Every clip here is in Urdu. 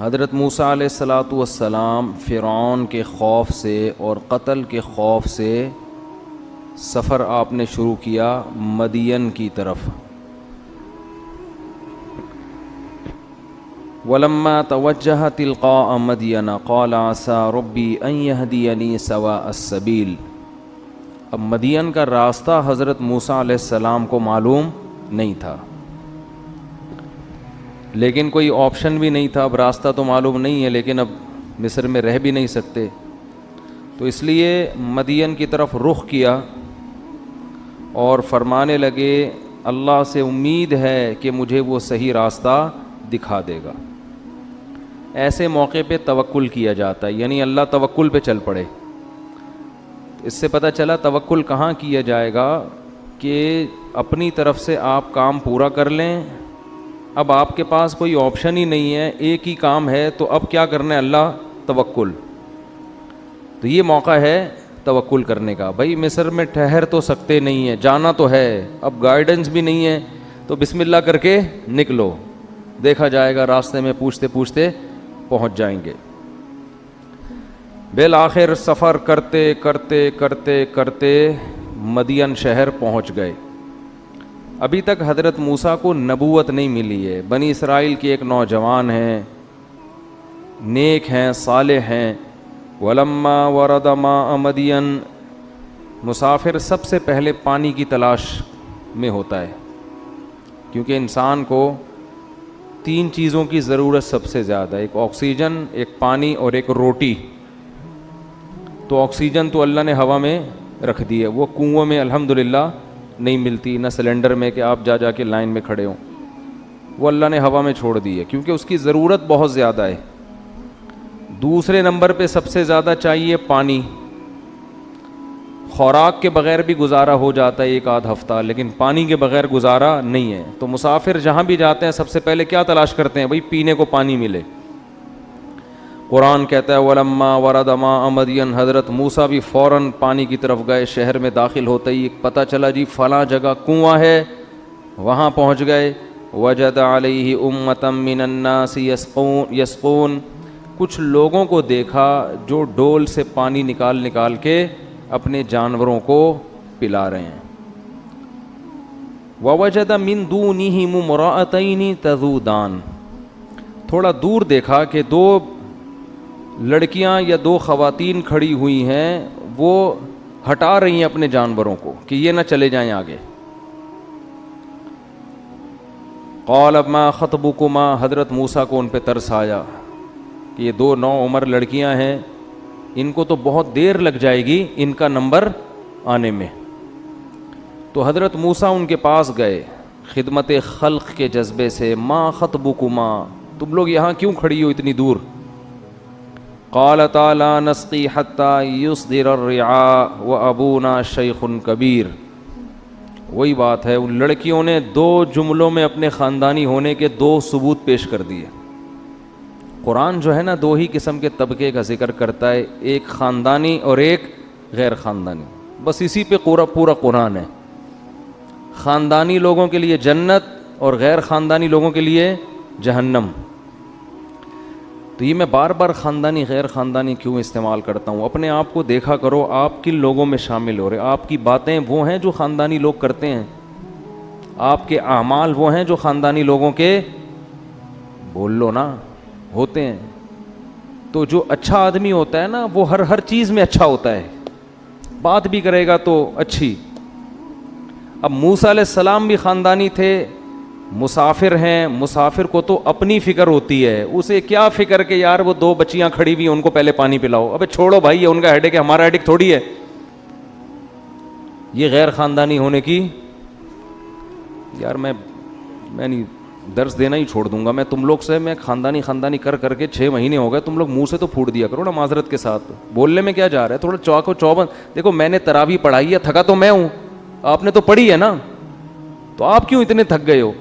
حضرت موسیٰ علیہ الصلاۃ والسلام فرعون کے خوف سے اور قتل کے خوف سے سفر آپ نے شروع کیا مدین کی طرف. وَلَمَّا تَوَجَّهَ تِلْقَاءَ مَدْيَنَ قَالَ عَسَىٰ رَبِّي أَن يَهْدِيَنِي سَوَاءَ السَّبِيلِ. اب مدین کا راستہ حضرت موسیٰ علیہ السلام کو معلوم نہیں تھا، لیکن کوئی آپشن بھی نہیں تھا. اب راستہ تو معلوم نہیں ہے لیکن اب مصر میں رہ بھی نہیں سکتے، تو اس لیے مدین کی طرف رخ کیا اور فرمانے لگے اللہ سے امید ہے کہ مجھے وہ صحیح راستہ دکھا دے گا. ایسے موقع پہ توکل کیا جاتا ہے، یعنی اللہ توکل پہ چل پڑے. اس سے پتہ چلا توکل کہاں کیا جائے گا کہ اپنی طرف سے آپ کام پورا کر لیں. اب آپ کے پاس کوئی آپشن ہی نہیں ہے، ایک ہی کام ہے، تو اب کیا کرنا ہے؟ اللہ توکل. تو یہ موقع ہے توکل کرنے کا. بھائی مصر میں ٹھہر تو سکتے نہیں ہیں، جانا تو ہے، اب گائیڈنس بھی نہیں ہے، تو بسم اللہ کر کے نکلو، دیکھا جائے گا، راستے میں پوچھتے پوچھتے پہنچ جائیں گے. بالآخر سفر کرتے کرتے کرتے کرتے مدین شہر پہنچ گئے. ابھی تک حضرت موسیٰ کو نبوت نہیں ملی ہے. بنی اسرائیل کے ایک نوجوان ہیں، نیک ہیں، صالح ہیں. وَلَمَّا وَرَدَ مَاءَ مَدْيَنَ، مسافر سب سے پہلے پانی کی تلاش میں ہوتا ہے، کیونکہ انسان کو 3 چیزوں کی ضرورت سب سے زیادہ، ایک آکسیجن، ایک پانی اور ایک روٹی. تو آکسیجن تو اللہ نے ہوا میں رکھ دی ہے، وہ کنووں میں الحمدللہ نہیں ملتی، نہ سلنڈر میں کہ آپ جا کے لائن میں کھڑے ہوں، وہ اللہ نے ہوا میں چھوڑ دی ہے کیونکہ اس کی ضرورت بہت زیادہ ہے. دوسرے نمبر پہ سب سے زیادہ چاہیے پانی. خوراک کے بغیر بھی گزارا ہو جاتا ہے ایک آدھ ہفتہ، لیکن پانی کے بغیر گزارا نہیں ہے. تو مسافر جہاں بھی جاتے ہیں سب سے پہلے کیا تلاش کرتے ہیں؟ بھائی پینے کو پانی ملے. قرآن کہتا ہے وَلَمَّا وَرَدَ مَاءَ مَدْيَنَ، حضرت موسیٰ بھی فوراً پانی کی طرف گئے. شہر میں داخل ہوتے ہی پتہ چلا جی فلاں جگہ کنواں ہے، وہاں پہنچ گئے. وَجَدَ عَلَيْهِ أُمَّةً مِّنَ النَّاسِ يَسْقُونَ، کچھ لوگوں کو دیکھا جو ڈول سے پانی نکال کے اپنے جانوروں کو پلا رہے ہیں. وَوَجَدَ مِن دُونِهِمُ امْرَأَتَيْنِ تَذُودَانِ، تھوڑا دور دیکھا کہ 2 لڑکیاں یا 2 خواتین کھڑی ہوئی ہیں، وہ ہٹا رہی ہیں اپنے جانوروں کو کہ یہ نہ چلے جائیں آگے. قال ما خطبکما، حضرت موسیٰ کو ان پہ ترس آیا کہ یہ 2 نوعمر لڑکیاں ہیں، ان کو تو بہت دیر لگ جائے گی ان کا نمبر آنے میں. تو حضرت موسیٰ ان کے پاس گئے خدمت خلق کے جذبے سے. ما خطبکما، تم لوگ یہاں کیوں کھڑی ہو اتنی دور؟ قالتا لا نسقی حتی یصدر الرعاء وابونا شیخ کبیر. وہی بات ہے، ان لڑکیوں نے 2 جملوں میں اپنے خاندانی ہونے کے 2 ثبوت پیش کر دیے. قرآن جو ہے نا 2 ہی قسم کے طبقے کا ذکر کرتا ہے، ایک خاندانی اور ایک غیر خاندانی. بس اسی پہ پورا قرآن ہے. خاندانی لوگوں کے لیے جنت اور غیر خاندانی لوگوں کے لیے جہنم. تو یہ میں بار بار خاندانی غیر خاندانی کیوں استعمال کرتا ہوں؟ اپنے آپ کو دیکھا کرو آپ کن لوگوں میں شامل ہو رہے. آپ کی باتیں وہ ہیں جو خاندانی لوگ کرتے ہیں، آپ کے اعمال وہ ہیں جو خاندانی لوگوں کے بول لو نا ہوتے ہیں. تو جو اچھا آدمی ہوتا ہے نا وہ ہر چیز میں اچھا ہوتا ہے، بات بھی کرے گا تو اچھی. اب موسیٰ علیہ السلام بھی خاندانی تھے، مسافر ہیں، مسافر کو تو اپنی فکر ہوتی ہے، اسے کیا فکر کہ یار وہ 2 بچیاں کھڑی ہوئی ان کو پہلے پانی پلاؤ. ابے چھوڑو بھائی، یہ ان کا ہیڈک ہے، ہمارا ہیڈک تھوڑی ہے. یہ غیر خاندانی ہونے کی، یار میں نہیں درس دینا ہی چھوڑ دوں گا. میں تم لوگ سے میں خاندانی کر کے 6 مہینے ہو گئے. تم لوگ منہ سے تو پھوٹ دیا کرو نا معذرت کے ساتھ. بولنے میں کیا جا رہا ہے؟ تھوڑا چوکو چوبند. دیکھو میں نے تراویح پڑھائی ہے، تھکا تو میں ہوں، آپ نے تو پڑھی ہے نا، تو آپ کیوں اتنے تھک گئے ہو؟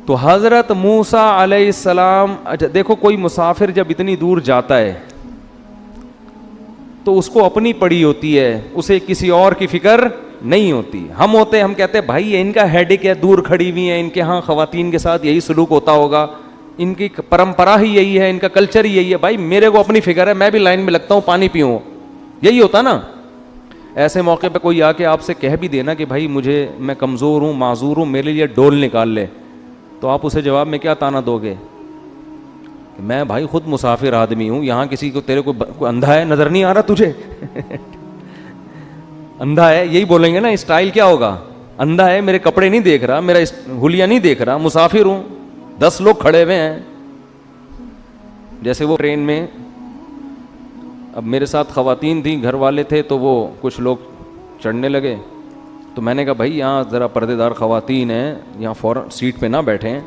تو حضرت موسیٰ علیہ السلام، دیکھو کوئی مسافر جب اتنی دور جاتا ہے تو اس کو اپنی پڑی ہوتی ہے، اسے کسی اور کی فکر نہیں ہوتی. ہم ہوتے ہیں، ہم کہتے ہیں بھائی ان کا ہیڈک ہے، دور کھڑی ہوئی ہیں، ان کے ہاں خواتین کے ساتھ یہی سلوک ہوتا ہوگا، ان کی پرمپرا ہی یہی ہے, ان کا کلچر ہی یہی ہے. بھائی میرے کو اپنی فکر ہے, میں بھی لائن میں لگتا ہوں, پانی پیوں, یہی ہوتا نا. ایسے موقع پہ کوئی آ کے آپ سے کہہ بھی دینا کہ بھائی مجھے, میں کمزور ہوں, معذور ہوں, میرے لیے ڈول نکال لے, تو آپ اسے جواب میں کیا تانا دو گے؟ میں بھائی خود مسافر آدمی ہوں, یہاں کسی کو, تیرے کو اندھا ہے, نظر نہیں آ رہا تجھے؟ اندھا ہے, یہی بولیں گے نا. اسٹائل کیا ہوگا؟ اندھا ہے, میرے کپڑے نہیں دیکھ رہا, میرا حلیہ نہیں دیکھ رہا, مسافر ہوں, 10 لوگ کھڑے ہوئے ہیں. جیسے وہ ٹرین میں, اب میرے ساتھ خواتین تھیں, گھر والے تھے, تو وہ کچھ لوگ چڑھنے لگے, تو میں نے کہا بھائی یہاں ذرا پردے دار خواتین ہیں, یہاں فوراً سیٹ پہ نہ بیٹھیں.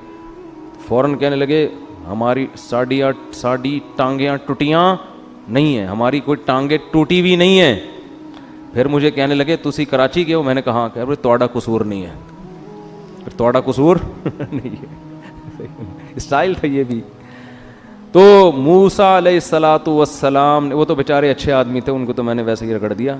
فوراً کہنے لگے ہماری ساڑی ٹانگیاں ٹوٹیاں نہیں ہیں, ہماری کوئی ٹانگیں ٹوٹی بھی نہیں ہیں. پھر مجھے کہنے لگے تسی کراچی کے ہو؟ میں نے کہا کہ بھائی توڑا قصور نہیں ہے. پھر توڑا قصور نہیں ہے, اسٹائل تھا یہ بھی. تو موسیٰ علیہ الصلاۃ والسلام, وہ تو بیچارے اچھے آدمی تھے, ان کو تو میں نے ویسے ہی رگڑ دیا.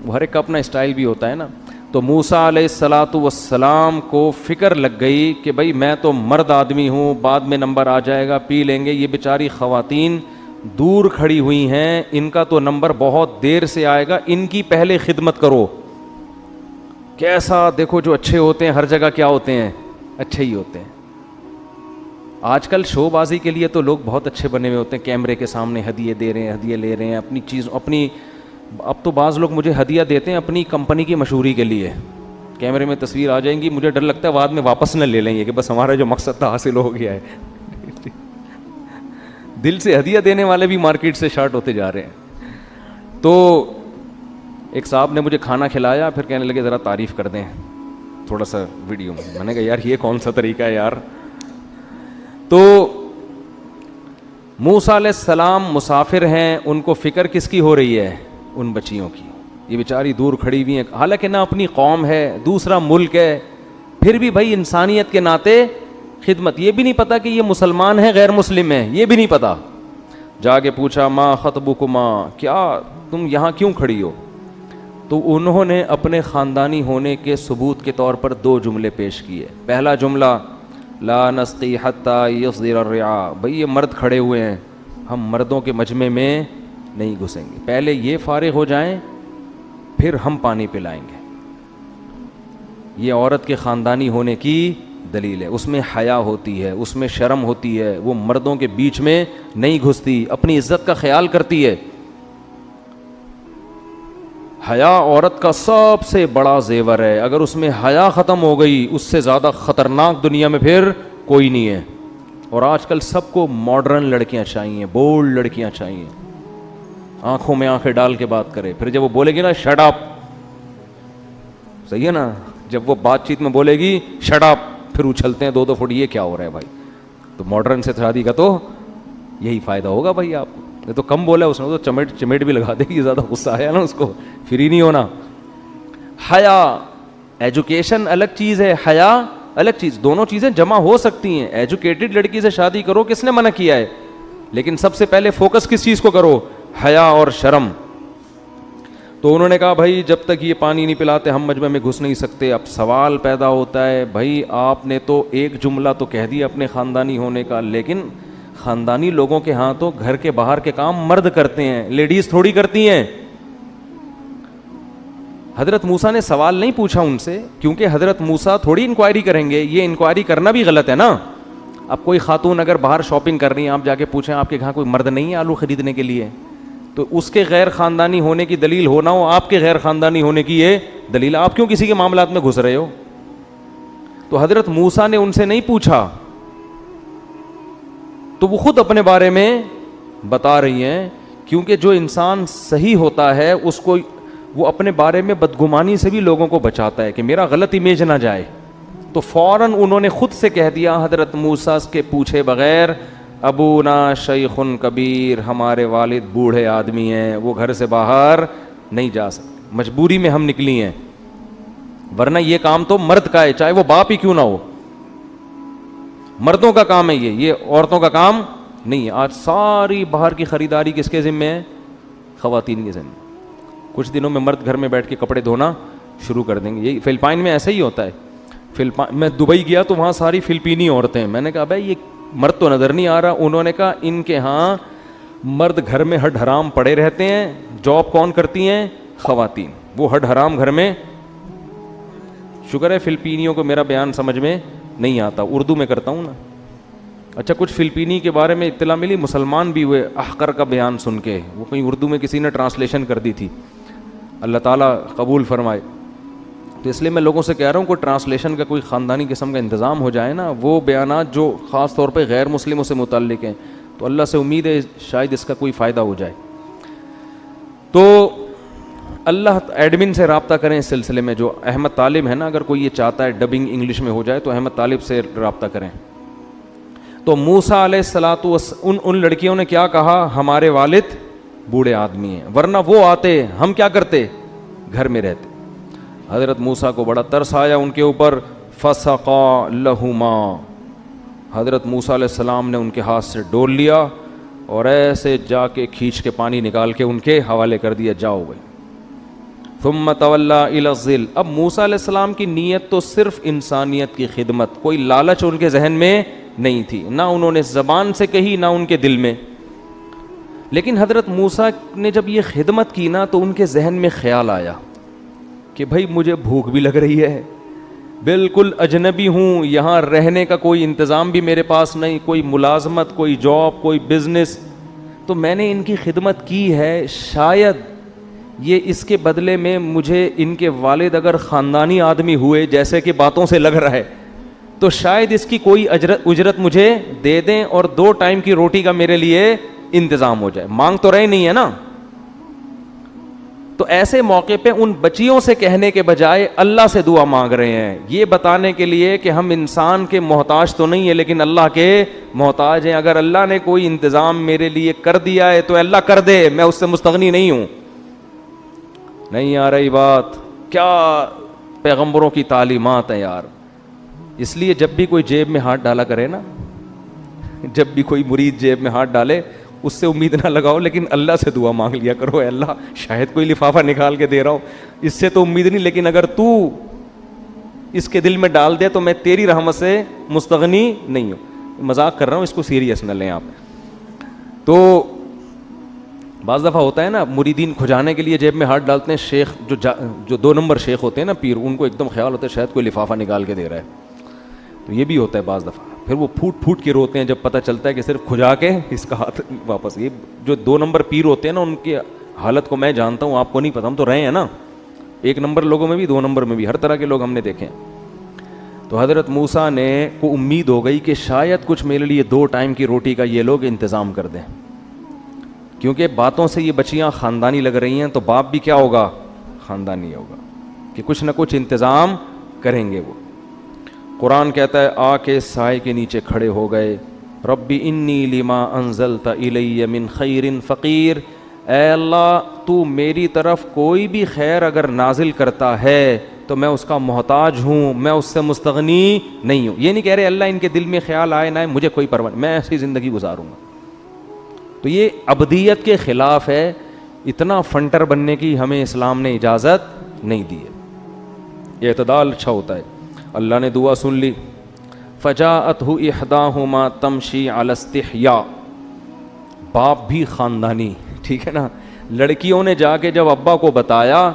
وہ ہر ایک کا اپنا اسٹائل بھی ہوتا ہے نا. تو موسیٰ علیہ الصلاۃ والسلام کو فکر لگ گئی کہ بھائی میں تو مرد آدمی ہوں, بعد میں نمبر آ جائے گا, پی لیں گے. یہ بیچاری خواتین دور کھڑی ہوئی ہیں, ان کا تو نمبر بہت دیر سے آئے گا, ان کی پہلے خدمت کرو. کیسا دیکھو, جو اچھے ہوتے ہیں ہر جگہ کیا ہوتے ہیں؟ اچھے ہی ہوتے ہیں. آج کل شو بازی کے لیے تو لوگ بہت اچھے بنے ہوئے ہوتے ہیں, کیمرے کے سامنے ہدیے دے رہے ہیں, ہدیے لے رہے ہیں, اپنی چیز اپنی. اب تو بعض لوگ مجھے ہدیہ دیتے ہیں اپنی کمپنی کی مشہوری کے لیے. کیمرے میں تصویر آ جائیں گی, مجھے ڈر لگتا ہے بعد میں واپس نہ لے لیں گے کہ بس ہمارا جو مقصد تھا حاصل ہو گیا ہے. دل سے ہدیہ دینے والے بھی مارکیٹ سے شارٹ ہوتے جا رہے ہیں. تو ایک صاحب نے مجھے کھانا کھلایا, پھر کہنے لگے ذرا تعریف کر دیں تھوڑا سا ویڈیو میں. میں نے کہا یار یہ کون سا طریقہ ہے یار. تو موسیٰ علیہ السلام مسافر ہیں, ان کو فکر کس کی ہو رہی ہے؟ ان بچیوں کی. یہ بیچاری دور کھڑی ہوئی ہیں, حالانکہ نہ اپنی قوم ہے, دوسرا ملک ہے, پھر بھی بھائی انسانیت کے ناطے خدمت. یہ بھی نہیں پتا کہ یہ مسلمان ہیں غیر مسلم ہیں, یہ بھی نہیں پتا. جا کے پوچھا ما خطبکما, کیا تم یہاں کیوں کھڑی ہو؟ تو انہوں نے اپنے خاندانی ہونے کے ثبوت کے طور پر 2 جملے پیش کیے. پہلا جملہ لا نسقی حتی یصدر الرعاء, بھئی یہ مرد کھڑے ہوئے ہیں, ہم مردوں کے مجمع میں نہیں گھسیں گے, پہلے یہ فارغ ہو جائیں پھر ہم پانی پلائیں گے. یہ عورت کے خاندانی ہونے کی دلیل ہے. اس میں حیا ہوتی ہے, اس میں شرم ہوتی ہے, وہ مردوں کے بیچ میں نہیں گھستی, اپنی عزت کا خیال کرتی ہے. حیا عورت کا سب سے بڑا زیور ہے. اگر اس میں حیا ختم ہو گئی, اس سے زیادہ خطرناک دنیا میں پھر کوئی نہیں ہے. اور آج کل سب کو ماڈرن لڑکیاں چاہیے, بولڈ لڑکیاں چاہیے, آنکھوں میں آنکھیں ڈال کے بات کرے. پھر جب وہ بولے گی نا شٹ اپ, صحیح ہے نا, جب وہ بات چیت میں بولے گی شٹ اپ, پھر اچھلتے ہیں 2-2 فٹ. یہ کیا ہو رہا ہے بھائی؟ تو ماڈرن سے شادی کا تو یہی فائدہ ہوگا بھائی آپ کو. یہ تو کم بولا اس نے, تو چمیٹ بھی لگا دے گی, زیادہ غصہ آیا نا اس کو, فری نہیں ہونا. حیا, ایجوکیشن الگ چیز ہے, حیا الگ چیز, دونوں چیزیں جمع ہو سکتی ہیں. ایجوکیٹڈ لڑکی سے شادی کرو, کس نے منع کیا ہے؟ لیکن سب سے پہلے فوکس کس چیز کو کرو؟ حیا اور شرم. تو انہوں نے کہا بھائی جب تک یہ پانی نہیں پلاتے ہم مجمع میں گھس نہیں سکتے. اب سوال پیدا ہوتا ہے, بھائی آپ نے تو ایک جملہ تو کہہ دیا اپنے خاندانی ہونے کا, لیکن خاندانی لوگوں کے ہاں تو گھر کے باہر کے کام مرد کرتے ہیں, لیڈیز تھوڑی کرتی ہیں. حضرت موسیٰ نے سوال نہیں پوچھا ان سے, کیونکہ حضرت موسیٰ تھوڑی انکوائری کریں گے, یہ انکوائری کرنا بھی غلط ہے نا. اب کوئی خاتون اگر باہر شاپنگ کر رہی ہیں, آپ جا کے پوچھیں آپ کے گھر کوئی مرد نہیں ہے آلو خریدنے کے لیے, تو اس کے غیر خاندانی ہونے کی دلیل ہونا ہو آپ کے غیر خاندانی ہونے کی یہ دلیل. آپ کیوں کسی کے معاملات میں گھس رہے ہو؟ تو حضرت موسیٰ نے ان سے نہیں پوچھا, تو وہ خود اپنے بارے میں بتا رہی ہیں, کیونکہ جو انسان صحیح ہوتا ہے اس کو وہ اپنے بارے میں بدگمانی سے بھی لوگوں کو بچاتا ہے کہ میرا غلط امیج نہ جائے. تو فوراً انہوں نے خود سے کہہ دیا حضرت موسیٰ کے پوچھے بغیر, ابونا شیخ کبیر, ہمارے والد بوڑھے آدمی ہیں, وہ گھر سے باہر نہیں جا سکتے, مجبوری میں ہم نکلی ہیں, ورنہ یہ کام تو مرد کا ہے, چاہے وہ باپ ہی کیوں نہ ہو. مردوں کا کام ہے یہ عورتوں کا کام نہیں ہے. آج ساری باہر کی خریداری کس کے ذمہ ہے؟ خواتین کے ذمہ. کچھ دنوں میں مرد گھر میں بیٹھ کے کپڑے دھونا شروع کر دیں گے. یہی فلپائن میں ایسا ہی ہوتا ہے. میں دبئی گیا تو وہاں ساری فلپینی عورتیں ہیں. میں نے کہا بھائی مرد تو نظر نہیں آ رہا. انہوں نے کہا ان کے ہاں مرد گھر میں ہڈ حرام پڑے رہتے ہیں, جاب کون کرتی ہیں؟ خواتین. وہ ہڈ حرام گھر میں, شکر ہے فلپینیوں کو میرا بیان سمجھ میں نہیں آتا, اردو میں کرتا ہوں نا. اچھا کچھ فلپینی کے بارے میں اطلاع ملی, مسلمان بھی ہوئے احقر کا بیان سن کے, وہ کہیں اردو میں کسی نے ٹرانسلیشن کر دی تھی, اللہ تعالیٰ قبول فرمائے. تو اس لیے میں لوگوں سے کہہ رہا ہوں کوئی ٹرانسلیشن کا کوئی خاندانی قسم کا انتظام ہو جائے نا, وہ بیانات جو خاص طور پہ غیر مسلموں سے متعلق ہیں, تو اللہ سے امید ہے شاید اس کا کوئی فائدہ ہو جائے. تو اللہ ایڈمن سے رابطہ کریں اس سلسلے میں. جو احمد طالب ہے نا, اگر کوئی یہ چاہتا ہے ڈبنگ انگلش میں ہو جائے تو احمد طالب سے رابطہ کریں. تو موسیٰ علیہ الصلوۃ ان لڑکیوں نے کیا کہا, ہمارے والد بوڑھے آدمی ہیں, ورنہ وہ آتے ہم کیا کرتے, گھر میں رہتے. حضرت موسیٰ کو بڑا ترس آیا ان کے اوپر. فسقا لہما, حضرت موسیٰ علیہ السلام نے ان کے ہاتھ سے ڈول لیا اور ایسے جا کے کھینچ کے پانی نکال کے ان کے حوالے کر دیا, جاؤ بھائی. ثم تولی الی الظل, اب موسیٰ علیہ السلام کی نیت تو صرف انسانیت کی خدمت, کوئی لالچ ان کے ذہن میں نہیں تھی, نہ انہوں نے زبان سے کہی نہ ان کے دل میں. لیکن حضرت موسیٰ نے جب یہ خدمت کی نا تو ان کے ذہن میں خیال آیا کہ بھائی مجھے بھوک بھی لگ رہی ہے, بالکل اجنبی ہوں, یہاں رہنے کا کوئی انتظام بھی میرے پاس نہیں, کوئی ملازمت, کوئی جاب, کوئی بزنس, تو میں نے ان کی خدمت کی ہے, شاید یہ اس کے بدلے میں مجھے ان کے والد اگر خاندانی آدمی ہوئے جیسے کہ باتوں سے لگ رہا ہے تو شاید اس کی کوئی اجرت مجھے دے دیں اور 2 ٹائم کی روٹی کا میرے لیے انتظام ہو جائے. مانگ تو رہے نہیں ہے نا. تو ایسے موقع پہ ان بچیوں سے کہنے کے بجائے اللہ سے دعا مانگ رہے ہیں, یہ بتانے کے لیے کہ ہم انسان کے محتاج تو نہیں ہیں لیکن اللہ کے محتاج ہیں. اگر اللہ نے کوئی انتظام میرے لیے کر دیا ہے تو اللہ کر دے, میں اس سے مستغنی نہیں ہوں. نہیں آ رہی بات؟ کیا پیغمبروں کی تعلیمات ہیں یار. اس لیے جب بھی کوئی جیب میں ہاتھ ڈالا کرے نا, جب بھی کوئی مرید جیب میں ہاتھ ڈالے اس سے امید نہ لگاؤ, لیکن اللہ سے دعا مانگ لیا کرو, اے اللہ شاید کوئی لفافہ نکال کے دے رہا ہوں, اس سے تو امید نہیں, لیکن اگر تو اس کے دل میں ڈال دے تو میں تیری رحمت سے مستغنی نہیں ہوں. مذاق کر رہا ہوں, اس کو سیریس نہ لیں آپ. تو بعض دفعہ ہوتا ہے نا مریدین کھجانے کے لیے جیب میں ہاتھ ڈالتے ہیں, شیخ جو 2 نمبر شیخ ہوتے ہیں نا پیر, ان کو ایک دم خیال ہوتا ہے شاید کوئی لفافہ نکال کے دے رہا ہے, تو یہ بھی ہوتا ہے بعض دفعہ. پھر وہ پھوٹ کے روتے ہیں جب پتہ چلتا ہے کہ صرف کھجا کے اس کا ہاتھ واپس. یہ جو 2 نمبر پیر ہوتے ہیں نا, ان کی حالت کو میں جانتا ہوں, آپ کو نہیں پتا, ہم تو رہے ہیں نا 1 نمبر لوگوں میں بھی 2 نمبر میں بھی, ہر طرح کے لوگ ہم نے دیکھے. تو حضرت موسیٰ نے کو امید ہو گئی کہ شاید کچھ میرے لیے 2 ٹائم کی روٹی کا یہ لوگ انتظام کر دیں, کیونکہ باتوں سے یہ بچیاں خاندانی لگ رہی ہیں, تو باپ بھی کیا ہوگا, خاندانی ہوگا, کہ کچھ نہ کچھ انتظام کریں گے وہ. قرآن کہتا ہے آ کے سائے کے نیچے کھڑے ہو گئے. ربی انی لما انزلت الی من خیر فقیر, اے اللہ تو میری طرف کوئی بھی خیر اگر نازل کرتا ہے تو میں اس کا محتاج ہوں, میں اس سے مستغنی نہیں ہوں. یہ نہیں کہہ رہے اللہ ان کے دل میں خیال آئے نہ مجھے کوئی پرواہ نہیں, میں ایسی زندگی گزاروں گا. تو یہ ابدیت کے خلاف ہے, اتنا فنٹر بننے کی ہمیں اسلام نے اجازت نہیں دی ہے. اعتدال اچھا ہوتا ہے. اللہ نے دعا سن لی. فجاءتہ احداہما تمشی علی استحیاء, باپ بھی خاندانی, ٹھیک ہے نا. لڑکیوں نے جا کے جب ابا کو بتایا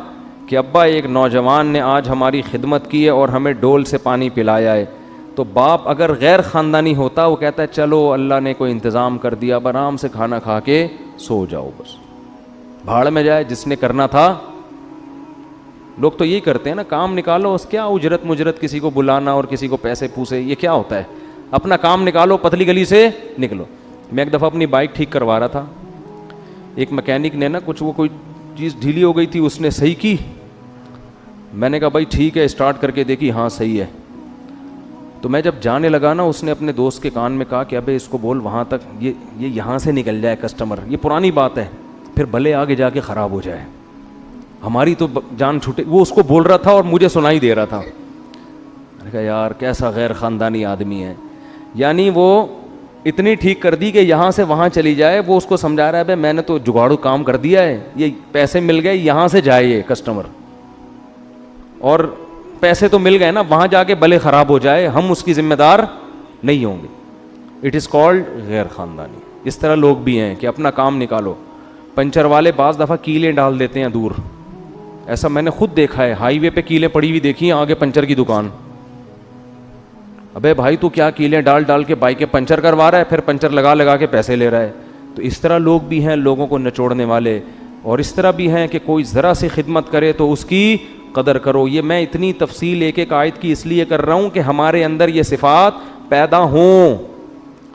کہ ابا ایک نوجوان نے آج ہماری خدمت کی ہے اور ہمیں ڈول سے پانی پلایا ہے, تو باپ اگر غیر خاندانی ہوتا وہ کہتا ہے چلو اللہ نے کوئی انتظام کر دیا, اب آرام سے کھانا کھا کے سو جاؤ, بس بھاڑ میں جائے جس نے کرنا تھا. لوگ تو یہی کرتے ہیں نا, کام نکالو, اس کیا اجرت مجرت, کسی کو بلانا اور کسی کو پیسے پوسے, یہ کیا ہوتا ہے؟ اپنا کام نکالو, پتلی گلی سے نکلو. میں ایک دفعہ اپنی بائک ٹھیک کروا رہا تھا, ایک میکینک نے نا کوئی چیز ڈھیلی ہو گئی تھی, اس نے صحیح کی. میں نے کہا بھائی ٹھیک ہے, اسٹارٹ کر کے دیکھی, ہاں صحیح ہے. تو میں جب جانے لگا نا, اس نے اپنے دوست کے کان میں کہا کہ ابے اس کو بول وہاں تک, یہ یہاں سے نکل جائے کسٹمر, یہ پرانی بات ہے, پھر بھلے آگے جا کے خراب ہو جائے, ہماری تو جان چھوٹے. وہ اس کو بول رہا تھا اور مجھے سنائی دے رہا تھا. میں نے کہا یار کیسا غیر خاندانی آدمی ہے. یعنی وہ اتنی ٹھیک کر دی کہ یہاں سے وہاں چلی جائے. وہ اس کو سمجھا رہا ہے بھائی میں نے تو جگاڑو کام کر دیا ہے, یہ پیسے مل گئے, یہاں سے جائے یہ کسٹمر, اور پیسے تو مل گئے نا, وہاں جا کے بھلے خراب ہو جائے, ہم اس کی ذمہ دار نہیں ہوں گے. اٹ از کالڈ غیر خاندانی. اس طرح لوگ بھی ہیں کہ اپنا کام نکالو. پنچر والے بعض دفعہ کیلیں ڈال دیتے ہیں دور, ایسا میں نے خود دیکھا ہے, ہائی وے پہ کیلیں پڑی ہوئی دیکھی ہیں, آگے پنچر کی دکان. ابے بھائی تو کیا کیلیں ڈال ڈال کے بائکیں پنچر کروا رہا ہے, پھر پنچر لگا لگا کے پیسے لے رہا ہے. تو اس طرح لوگ بھی ہیں لوگوں کو نچوڑنے والے, اور اس طرح بھی ہیں کہ کوئی ذرا سی خدمت کرے تو اس کی قدر کرو. یہ میں اتنی تفصیل ایک ایک آیت کی اس لیے کر رہا ہوں کہ ہمارے اندر یہ صفات پیدا ہوں.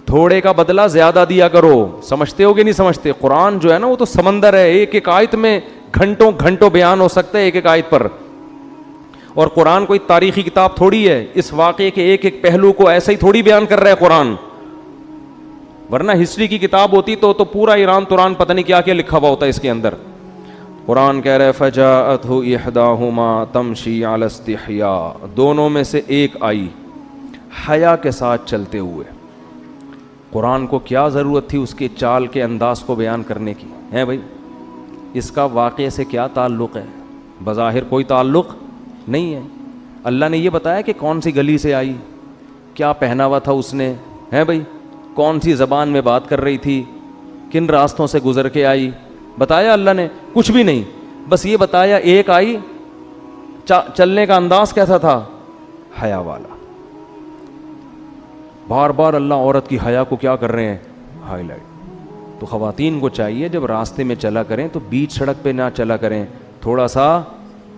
تھوڑے کا بدلہ زیادہ دیا کرو. سمجھتے ہو کہ نہیں سمجھتے؟ قرآن جو ہے نا وہ تو سمندر ہے, ایک ایک آیت میں گھنٹوں گھنٹوں بیان ہو سکتا ہے ایک ایک آیت پر. اور قرآن کوئی تاریخی کتاب تھوڑی ہے, اس واقعے کے ایک ایک پہلو کو ایسا ہی تھوڑی بیان کر رہا ہے قرآن. ورنہ ہسٹری کی کتاب ہوتی تو پورا ایران توران پتہ نہیں کیا کیا لکھا ہوا ہوتا ہے اس کے اندر. قرآن کہہ رہا ہے فجاءتہ احداہما تمشی علی استحیاء, دونوں میں سے ایک آئی حیا کے ساتھ چلتے ہوئے. قرآن کو کیا ضرورت تھی اس کے چال کے انداز کو بیان کرنے کی ہے بھائی؟ اس کا واقعے سے کیا تعلق ہے؟ بظاہر کوئی تعلق نہیں ہے. اللہ نے یہ بتایا کہ کون سی گلی سے آئی, کیا پہنا ہوا تھا اس نے, ہے بھائی, کون سی زبان میں بات کر رہی تھی, کن راستوں سے گزر کے آئی, بتایا اللہ نے؟ کچھ بھی نہیں. بس یہ بتایا ایک آئی, چلنے کا انداز کیسا تھا؟ حیا والا. بار بار اللہ عورت کی حیا کو کیا کر رہے ہیں؟ High light. تو خواتین کو چاہیے جب راستے میں چلا کریں تو بیچ سڑک پہ نہ چلا کریں, تھوڑا سا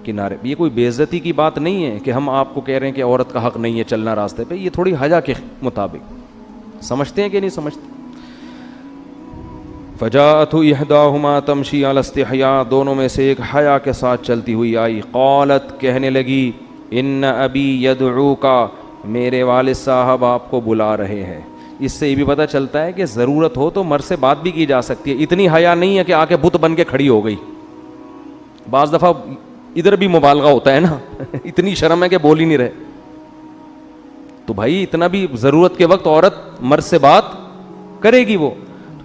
کنارے. یہ کوئی بے عزتی کی بات نہیں ہے کہ ہم آپ کو کہہ رہے ہیں کہ عورت کا حق نہیں ہے چلنا راستے پہ, یہ تھوڑی حیا کے مطابق. سمجھتے ہیں کہ نہیں سمجھتے؟ فجاءت احداہما تمشی علی استحیاء, دونوں میں سے ایک حیا کے ساتھ چلتی ہوئی آئی. قالت, کہنے لگی, ان ابی یدعوکا, میرے والد صاحب آپ کو بلا رہے ہیں. اس سے یہ بھی پتہ چلتا ہے کہ ضرورت ہو تو مرد سے بات بھی کی جا سکتی ہے. اتنی حیا نہیں ہے کہ آ کے بت بن کے کھڑی ہو گئی. بعض دفعہ ادھر بھی مبالغہ ہوتا ہے نا, اتنی شرم ہے کہ بول ہی نہیں رہے. تو بھائی اتنا بھی ضرورت کے وقت عورت مرد سے بات کرے گی. وہ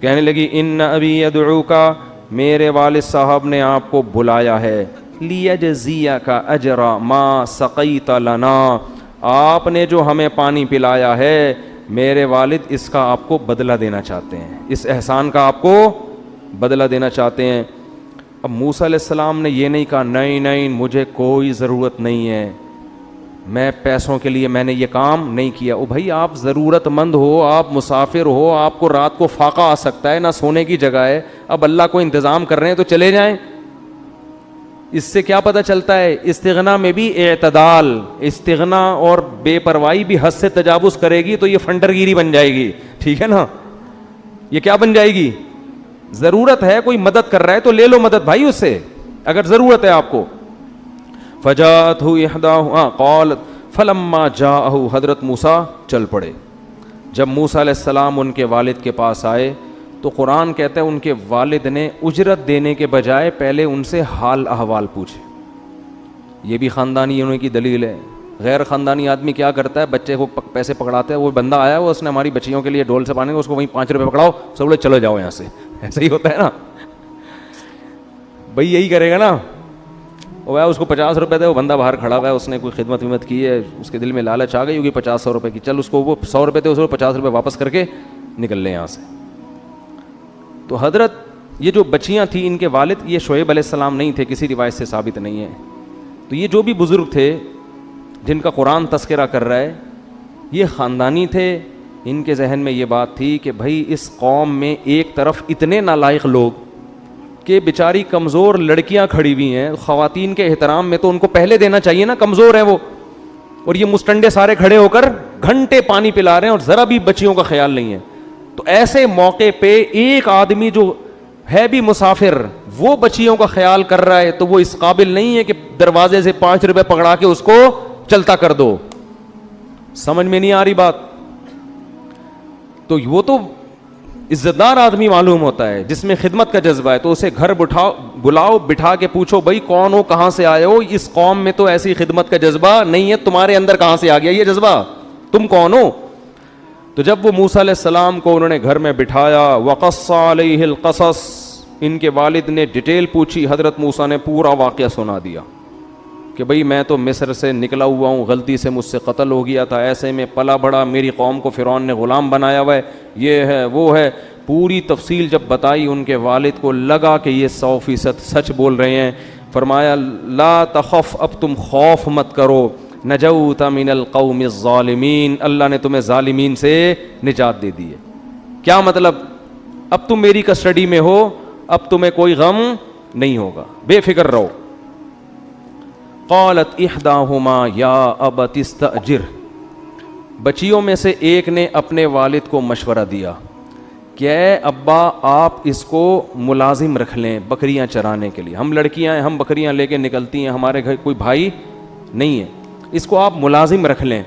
کہنے لگی ان ابی یدعوکا, میرے والد صاحب نے آپ کو بلایا ہے, لیجزیک اجر ما سقیت لنا, آپ نے جو ہمیں پانی پلایا ہے میرے والد اس کا آپ کو بدلہ دینا چاہتے ہیں, اس احسان کا آپ کو بدلہ دینا چاہتے ہیں. اب موسیٰ علیہ السلام نے یہ نہیں کہا نہیں نہیں مجھے کوئی ضرورت نہیں ہے, میں پیسوں کے لیے میں نے یہ کام نہیں کیا. او بھائی آپ ضرورت مند ہو, آپ مسافر ہو, آپ کو رات کو فاقہ آ سکتا ہے, نہ سونے کی جگہ ہے, اب اللہ کو انتظام کر رہے ہیں تو چلے جائیں. اس سے کیا پتہ چلتا ہے؟ استغنا میں بھی اعتدال. استغنا اور بے پرواہی بھی حد سے تجاوز کرے گی تو یہ فنڈر گیری بن جائے گی, ٹھیک ہے نا؟ یہ کیا بن جائے گی؟ ضرورت ہے, کوئی مدد کر رہا ہے تو لے لو مدد بھائی اس سے, اگر ضرورت ہے آپ کو. فجاءتہ احداہما قالت فلما جاءہ, حضرت موسیٰ چل پڑے. جب موسیٰ علیہ السلام ان کے والد کے پاس آئے تو قرآن کہتا ہے ان کے والد نے اجرت دینے کے بجائے پہلے ان سے حال احوال پوچھے. یہ بھی خاندانی ہونے کی دلیل ہے. غیر خاندانی آدمی کیا کرتا ہے؟ بچے کو پیسے پکڑاتا ہے, وہ بندہ آیا وہ اس نے ہماری بچیوں کے لیے ڈول سے پانے, اس کو وہیں 5 روپے پکڑاؤ, سب لوگ چلو جاؤ یہاں سے. ایسا ہی ہوتا ہے نا بھائی, یہی کرے گا نا. وہ اس کو 50 روپے دے, وہ بندہ باہر کھڑا ہوا ہے, اس نے کوئی خدمت ومت کی ہے, اس کے دل میں لالچ آ گئی ہوگی 50-100 روپے کی, چل اس کو وہ 100 روپے دے, اس کو 50 روپے واپس کر کے نکل لیں یہاں سے. تو حضرت یہ جو بچیاں تھیں ان کے والد یہ شعیب علیہ السلام نہیں تھے, کسی روایت سے ثابت نہیں ہے. تو یہ جو بھی بزرگ تھے جن کا قرآن تذکرہ کر رہا ہے یہ خاندانی تھے. ان کے ذہن میں یہ بات تھی کہ بھائی اس قوم میں ایک طرف اتنے نالائق لوگ کہ بیچاری کمزور لڑکیاں کھڑی ہوئی ہیں, خواتین کے احترام میں تو ان کو پہلے دینا چاہیے نا, کمزور ہے وہ, اور یہ مستنڈے سارے کھڑے ہو کر گھنٹے پانی پلا رہے ہیں اور ذرا بھی بچیوں کا خیال نہیں ہے. تو ایسے موقع پہ ایک آدمی جو ہے بھی مسافر وہ بچیوں کا خیال کر رہا ہے تو وہ اس قابل نہیں ہے کہ دروازے سے 5 روپے پکڑا کے اس کو چلتا کر دو. سمجھ میں نہیں آ رہی بات؟ تو وہ تو عزت دار آدمی معلوم ہوتا ہے جس میں خدمت کا جذبہ ہے, تو اسے گھر بلاؤ, بٹھا کے پوچھو بھائی کون ہو, کہاں سے آئے ہو, اس قوم میں تو ایسی خدمت کا جذبہ نہیں ہے, تمہارے اندر کہاں سے آ گیا یہ جذبہ, تم کون ہو؟ تو جب وہ موسیٰ علیہ السلام کو انہوں نے گھر میں بٹھایا, وقص علیہ القصص, ان کے والد نے ڈیٹیل پوچھی, حضرت موسیٰ نے پورا واقعہ سنا دیا. کہ بھئی میں تو مصر سے نکلا ہوا ہوں, غلطی سے مجھ سے قتل ہو گیا تھا, ایسے میں پلا بڑا, میری قوم کو فرعون نے غلام بنایا ہوا ہے, یہ ہے وہ ہے. پوری تفصیل جب بتائی ان کے والد کو لگا کہ یہ 100% سچ بول رہے ہیں. فرمایا لا تخف, اب تم خوف مت کرو, نجوت من القوم الظالمین, اللہ نے تمہیں ظالمین سے نجات دے دی ہے. کیا مطلب؟ اب تم میری کسٹڈی میں ہو, اب تمہیں کوئی غم نہیں ہوگا, بے فکر رہو. قالت احداہما یا ابت استاجر, بچیوں میں سے ایک نے اپنے والد کو مشورہ دیا کہ اے ابا آپ اس کو ملازم رکھ لیں بکریاں چرانے کے لیے, ہم لڑکیاں ہیں, ہم بکریاں لے کے نکلتی ہیں, ہمارے گھر کوئی بھائی نہیں ہے, اس کو آپ ملازم رکھ لیں.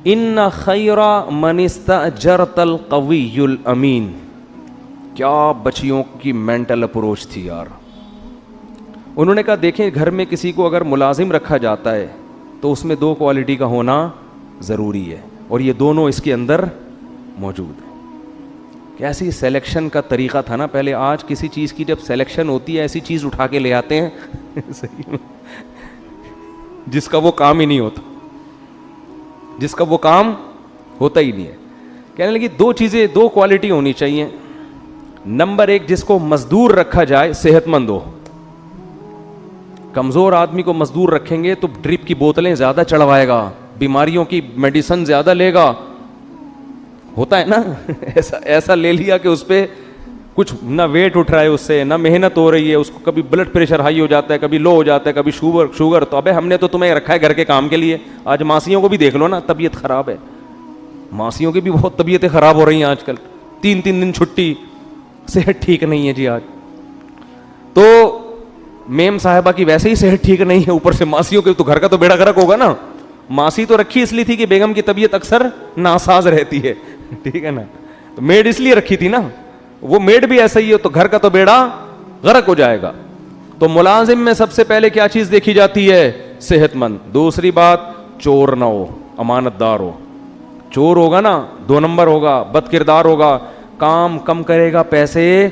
ان خیر من استاجرت القوی الامین. کیا بچیوں کی مینٹل اپروچ تھی یار. انہوں نے کہا دیکھیں گھر میں کسی کو اگر ملازم رکھا جاتا ہے تو اس میں 2 کوالٹی کا ہونا ضروری ہے, اور یہ دونوں اس کے اندر موجود ہیں. کیسی سلیکشن کا طریقہ تھا نا پہلے. آج کسی چیز کی جب سلیکشن ہوتی ہے ایسی چیز اٹھا کے لے آتے ہیں صحیح میں, جس کا وہ کام ہی نہیں ہوتا, جس کا وہ کام ہوتا ہی نہیں ہے. کہنے لگی 2 چیزیں, 2 کوالٹی ہونی چاہیے. نمبر 1, جس کو مزدور رکھا جائے صحت مند ہو. کمزور آدمی کو مزدور رکھیں گے تو ڈرپ کی بوتلیں زیادہ چڑھوائے گا, بیماریوں کی میڈیسن زیادہ لے گا, ہوتا ہے نا ایسا لے لیا کہ اس پہ کچھ نہ ویٹ اٹھ رہا ہے, اس سے نہ محنت ہو رہی ہے, اس کو کبھی بلڈ پریشر ہائی ہو جاتا ہے, کبھی لو ہو جاتا ہے, کبھی شوگر. تو ابے ہم نے تو تمہیں رکھا ہے گھر کے کام کے لیے. آج ماسیوں کو بھی دیکھ لو نا, طبیعت خراب ہے, ماسیوں کی بھی بہت طبیعتیں خراب ہو رہی ہیں آج کل, 3 دن چھٹی, صحت ٹھیک نہیں ہے جی آج. تو میم صاحبہ کی ویسے ہی صحت ٹھیک نہیں ہے, اوپر سے ماسیوں کے, تو گھر کا تو بیڑا غرق ہوگا نا. ماسی تو رکھی اس لیے تھی کہ بیگم کی طبیعت اکثر ناساز رہتی ہے, ٹھیک ہے نا, تو میڈ اس لیے رکھی تھی نا, وہ میڈ بھی ایسا ہی ہے تو گھر کا تو بیڑا غرق ہو جائے گا. تو ملازم میں سب سے پہلے کیا چیز دیکھی جاتی ہے؟ صحت مند. دوسری بات, چور نہ ہو, امانت دار ہو. چور ہوگا نا 2 نمبر ہوگا, بد کردار ہوگا, کام کم کرے گا, پیسے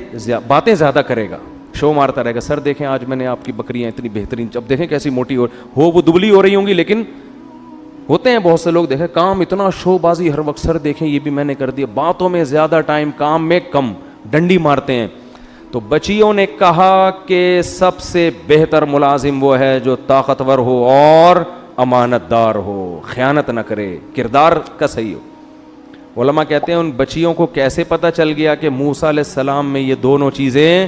باتیں زیادہ کرے گا, شو مارتا رہے گا. سر دیکھیں آج میں نے آپ کی بکریاں اتنی بہترین, اب دیکھیں کیسی موٹی ہو وہ دبلی ہو رہی ہوں گی, لیکن ہوتے ہیں بہت سے لوگ, دیکھیں کام اتنا شو بازی ہر وقت, سر دیکھیں یہ بھی میں نے کر دیا, باتوں میں زیادہ ٹائم, کام میں کم, ڈنڈی مارتے ہیں. تو بچیوں نے کہا کہ سب سے بہتر ملازم وہ ہے جو طاقتور ہو اور امانت دار ہو, خیانت نہ کرے, کردار کا صحیح ہو. علماء کہتے ہیں ان بچیوں کو کیسے پتہ چل گیا کہ موسیٰ علیہ السلام میں یہ دونوں چیزیں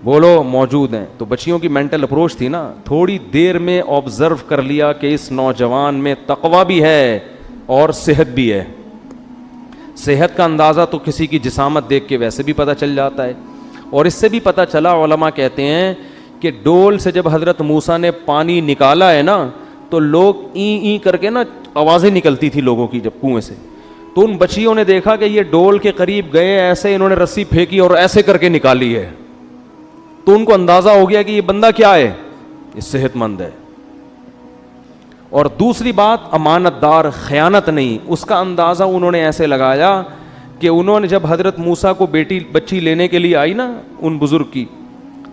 بولو موجود ہیں؟ تو بچیوں کی مینٹل اپروچ تھی نا, تھوڑی دیر میں آبزرو کر لیا کہ اس نوجوان میں تقویٰ بھی ہے اور صحت بھی ہے. صحت کا اندازہ تو کسی کی جسامت دیکھ کے ویسے بھی پتہ چل جاتا ہے, اور اس سے بھی پتہ چلا, علماء کہتے ہیں کہ ڈول سے جب حضرت موسیٰ نے پانی نکالا ہے نا تو لوگ این کر کے نا آوازیں نکلتی تھی لوگوں کی جب کنویں سے, تو ان بچیوں نے دیکھا کہ یہ ڈول کے قریب گئے, ایسے انہوں نے رسی پھینکی اور ایسے کر کے نکالی ہے, تو ان کو اندازہ ہو گیا کہ یہ بندہ کیا ہے, یہ صحت مند ہے. اور دوسری بات, امانت دار, خیانت نہیں. اس کا اندازہ انہوں نے ایسے لگایا کہ انہوں نے جب حضرت موسیٰ کو بچی لینے کے لیے آئی نا ان بزرگ کی,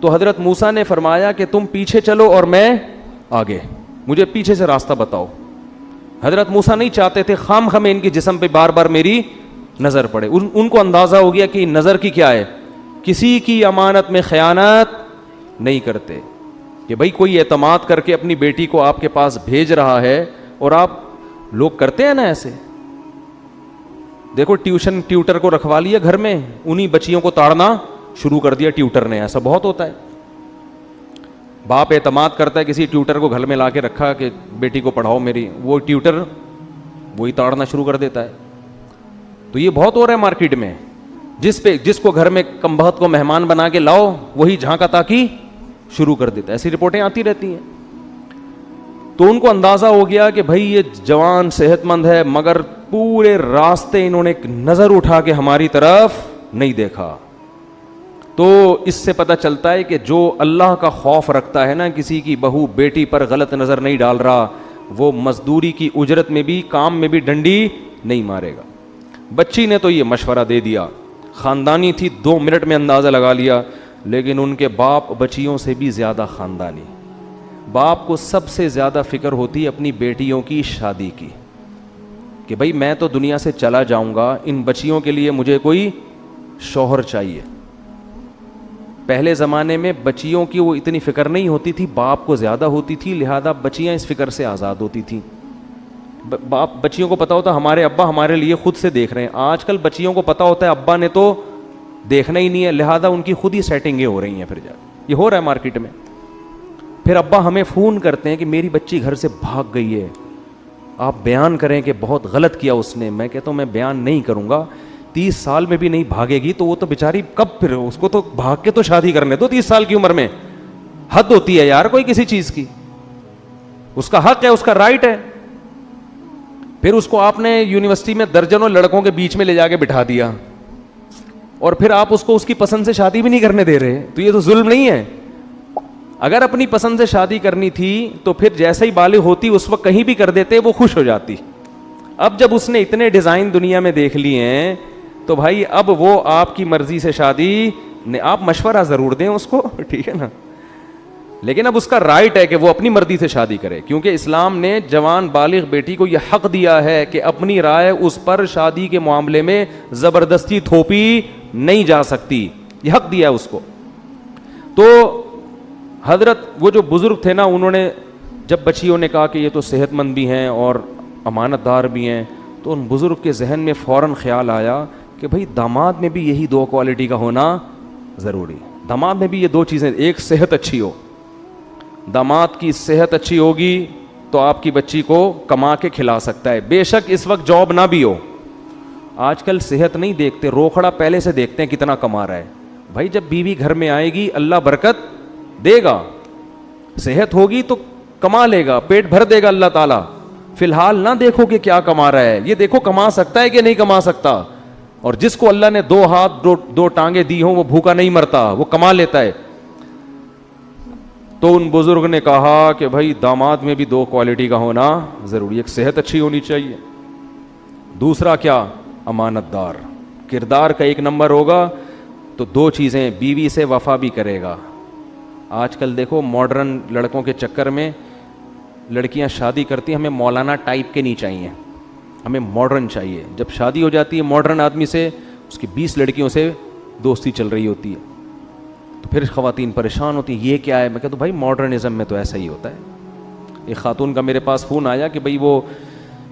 تو حضرت موسیٰ نے فرمایا کہ تم پیچھے چلو اور میں آگے, مجھے پیچھے سے راستہ بتاؤ. حضرت موسیٰ نہیں چاہتے تھے خام خام ان کے جسم پہ بار بار میری نظر پڑے. ان کو اندازہ ہو گیا کہ نظر کی کیا ہے, کسی کی امانت میں خیانت نہیں کرتے. کہ بھائی کوئی اعتماد کر کے اپنی بیٹی کو آپ کے پاس بھیج رہا ہے, اور آپ لوگ کرتے ہیں نا ایسے, دیکھو ٹیوٹر کو رکھوا لیا گھر میں, انہی بچیوں کو تاڑنا شروع کر دیا ٹیوٹر نے, ایسا بہت ہوتا ہے. باپ اعتماد کرتا ہے کسی ٹیوٹر کو گھر میں لا کے رکھا کہ بیٹی کو پڑھاؤ میری, وہ ٹیوٹر وہی تاڑنا شروع کر دیتا ہے. تو یہ بہت ہو رہا ہے مارکیٹ میں, جس کو گھر میں کم بخت کو مہمان بنا کے لاؤ وہی جھانکا تاکی شروع کر دیتا ہے. ایسی رپورٹیں آتی رہتی ہیں. تو ان کو اندازہ ہو گیا کہ بھائی یہ جوان صحت مند ہے, مگر پورے راستے انہوں نے ایک نظر اٹھا کے ہماری طرف نہیں دیکھا. تو اس سے پتہ چلتا ہے کہ جو اللہ کا خوف رکھتا ہے نا, کسی کی بہو بیٹی پر غلط نظر نہیں ڈال رہا, وہ مزدوری کی اجرت میں بھی, کام میں بھی ڈنڈی نہیں مارے گا. بچی نے تو یہ مشورہ دے دیا, خاندانی تھی, 2 منٹ میں اندازہ لگا لیا, لیکن ان کے باپ بچیوں سے بھی زیادہ خاندانی. باپ کو سب سے زیادہ فکر ہوتی ہے اپنی بیٹیوں کی شادی کی کہ بھائی میں تو دنیا سے چلا جاؤں گا, ان بچیوں کے لیے مجھے کوئی شوہر چاہیے. پہلے زمانے میں بچیوں کی وہ اتنی فکر نہیں ہوتی تھی, باپ کو زیادہ ہوتی تھی, لہذا بچیاں اس فکر سے آزاد ہوتی تھیں. باپ بچیوں کو پتہ ہوتا ہمارے ابا ہمارے لیے خود سے دیکھ رہے ہیں. آج کل بچیوں کو پتہ ہوتا ہے ابا نے تو دیکھنا ہی نہیں ہے, لہذا ان کی خود ہی سیٹنگیں ہو رہی ہیں. پھر یہ ہو رہا ہے مارکیٹ میں. پھر ابا ہمیں فون کرتے ہیں کہ میری بچی گھر سے بھاگ گئی ہے, آپ بیان کریں کہ بہت غلط کیا اس نے. میں کہتا ہوں میں بیان نہیں کروں گا, 30 سال میں بھی نہیں بھاگے گی تو وہ تو بیچاری کب, پھر اس کو تو بھاگ کے تو شادی کرنے دو 30 سال کی عمر میں. حد ہوتی ہے یار کوئی کسی چیز کی, اس کا حق ہے, اس کا رائٹ ہے. پھر اس کو آپ نے یونیورسٹی میں درجنوں لڑکوں کے بیچ میں لے جا کے بٹھا دیا, اور پھر آپ اس کو اس کی پسند سے شادی بھی نہیں کرنے دے رہے, تو یہ تو ظلم نہیں ہے؟ اگر اپنی پسند سے شادی کرنی تھی تو پھر جیسا ہی بالغ ہوتی اس وقت کہیں بھی کر دیتے, وہ خوش ہو جاتی. اب جب اس نے اتنے ڈیزائن دنیا میں دیکھ لیے ہیں تو بھائی اب وہ آپ کی مرضی سے شادی, آپ مشورہ ضرور دیں اس کو, ٹھیک ہے نا, لیکن اب اس کا رائٹ ہے کہ وہ اپنی مرضی سے شادی کرے, کیونکہ اسلام نے جوان بالغ بیٹی کو یہ حق دیا ہے کہ اپنی رائے اس پر شادی کے معاملے میں زبردستی تھوپی نہیں جا سکتی, یہ حق دیا ہے اس کو. تو حضرت وہ جو بزرگ تھے نا, انہوں نے جب بچیوں نے کہا کہ یہ تو صحت مند بھی ہیں اور امانت دار بھی ہیں, تو ان بزرگ کے ذہن میں فوراً خیال آیا کہ بھائی داماد میں بھی یہی 2 کوالٹی کا ہونا ضروری. داماد میں بھی یہ 2 چیزیں, ایک صحت اچھی ہو, داماد کی صحت اچھی ہوگی تو آپ کی بچی کو کما کے کھلا سکتا ہے, بے شک اس وقت جاب نہ بھی ہو. آج کل صحت نہیں دیکھتے, روکھڑا پہلے سے دیکھتے ہیں کتنا کما رہا ہے. بھائی جب بیوی گھر میں آئے گی اللہ برکت دے گا, صحت ہوگی تو کما لے گا, پیٹ بھر دے گا اللہ تعالیٰ. فی الحال نہ دیکھو کہ کیا کما رہا ہے, یہ دیکھو کما سکتا ہے کہ نہیں کما سکتا. اور جس کو اللہ نے 2 ہاتھ 2 ٹانگیں دی ہوں وہ بھوکا نہیں مرتا, وہ کما لیتا ہے. تو ان بزرگ نے کہا کہ بھائی داماد میں بھی 2 کوالٹی کا ہونا ضروری, ایک صحت اچھی ہونی چاہیے, دوسرا کیا, امانت دار. کردار کا 1 نمبر ہوگا تو 2 چیزیں, بیوی سے وفا بھی کرے گا. آج کل دیکھو ماڈرن لڑکوں کے چکر میں لڑکیاں شادی کرتی ہیں, ہمیں مولانا ٹائپ کے نہیں چاہیے, ہمیں ماڈرن چاہیے. جب شادی ہو جاتی ہے ماڈرن آدمی سے, اس کی 20 لڑکیوں سے دوستی چل رہی ہوتی ہے, تو پھر خواتین پریشان ہوتی ہیں یہ کیا ہے. میں کہتا ہوں بھائی ماڈرنزم میں تو ایسا ہی ہوتا ہے. ایک خاتون کا میرے پاس فون آیا کہ بھئی وہ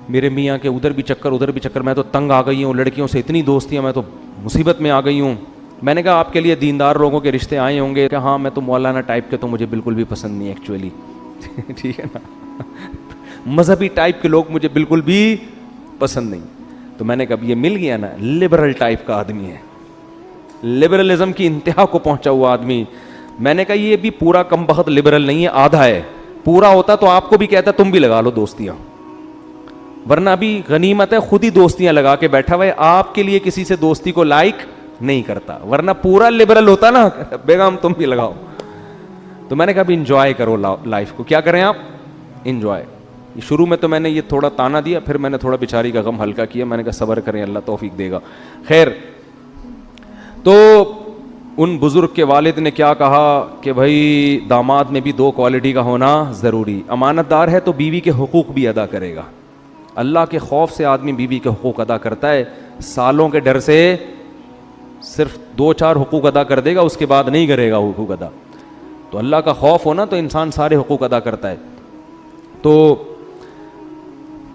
میرے میاں کے ادھر بھی چکر, میں تو تنگ آ گئی ہوں, لڑکیوں سے اتنی دوستیاں, میں تو مصیبت میں آ گئی ہوں. میں نے کہا آپ کے لیے دیندار لوگوں کے رشتے آئے ہوں گے, کہ ہاں میں تو مولانا ٹائپ کے تو مجھے بالکل بھی پسند نہیں ایکچولی, ٹھیک ہے نا, مذہبی ٹائپ کے لوگ مجھے بالکل بھی پسند نہیں. تو میں نے کہا یہ مل گیا نا, لبرل ٹائپ کا آدمی ہے, لبرلزم کی انتہا کو پہنچا ہوا آدمی. میں نے کہا یہ بھی پورا کم بخت لبرل نہیں ہے, آدھا ہے. پورا ہوتا تو آپ کو بھی کہتا تم بھی لگا لو دوستیاں, ورنہ ابھی غنیمت ہے خود ہی دوستیاں لگا کے بیٹھا ہوا ہے, آپ کے لیے کسی سے دوستی کو لائک نہیں کرتا, ورنہ پورا لبرل ہوتا نا, بیگم تم بھی لگاؤ. تو میں نے کہا ابھی انجوائے کرو لائف کو. کیا کریں آپ, انجوائے. شروع میں تو میں نے یہ تھوڑا تانا دیا, پھر میں نے تھوڑا بیچاری کا غم ہلکا کیا, میں نے کہا صبر کریں اللہ توفیق دے گا. خیر, تو ان بزرگ کے والد نے کیا کہا کہ بھائی داماد میں بھی 2 کوالٹی کا ہونا ضروری. امانت دار ہے تو بیوی کے حقوق بھی ادا کرے گا. اللہ کے خوف سے آدمی بیوی کے حقوق ادا کرتا ہے, سالوں کے ڈر سے صرف 2-4 حقوق ادا کر دے گا, اس کے بعد نہیں کرے گا حقوق ادا. تو اللہ کا خوف ہونا تو انسان سارے حقوق ادا کرتا ہے. تو